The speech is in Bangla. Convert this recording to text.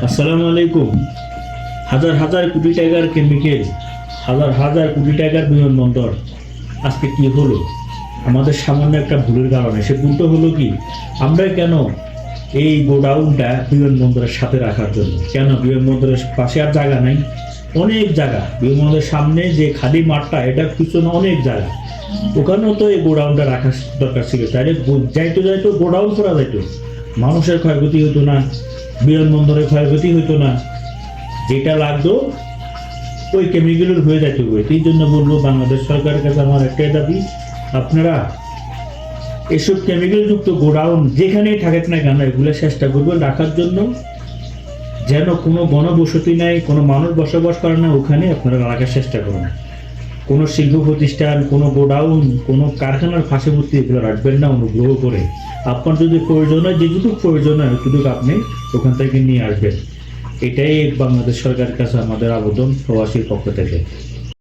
আসসালামু আলাইকুম। হাজার হাজার কোটি টাকার কেমিক্যাল, হাজার হাজার কোটি টাকার বিমানবন্দর, আজকে কি হলো? আমাদের সামান্য একটা ভুলের কারণে। সে ভুলটা হলো কি, আমরা কেন এই গোডাউনটা বিমানবন্দরের সাথে রাখার জন্য, কেন বিমানবন্দরের পাশে আর জায়গা নাই? অনেক জায়গা, বিমানবন্দরের সামনে যে খালি মাঠটা, এটার পিছনে অনেক জায়গা, ওখানেও তো এই গোডাউনটা রাখার দরকার ছিল। তাইলে যাইতো যাইতো গোডাউন করা যাইতো, মানুষের ক্ষয়ক্ষতি হতো না, বিমানবন্দরের ক্ষয়ক্ষতি হতো না, যেটা লাগতো ওই কেমিক্যালের হয়ে যেত। এই জন্য বলবো, বাংলাদেশ সরকারের কাছে আমার একটাই দাবি, আপনারা এসব কেমিক্যাল যুক্ত গোডাউন যেখানেই থাকুক না কেন, এগুলো চেষ্টা করবেন রাখার জন্য, যেন কোনো গণবসতি নাই, কোনো মানুষ বসবাস করে না, ওখানে আপনারা রাখার চেষ্টা করুন। কোনো শিল্প প্রতিষ্ঠান, কোনো গোডাউন, কোনো কারখানার পার্শ্ববর্তী এগুলো রাখবেন না অনুগ্রহ করে। আপনার যদি প্রয়োজন হয়, যেটুকু প্রয়োজন হয় ততটুকু আপনি ওখান থেকে নিয়ে আসবেন। এটাই বাংলাদেশ সরকারের কাছে আমাদের আবেদন প্রবাসীর পক্ষ থেকে।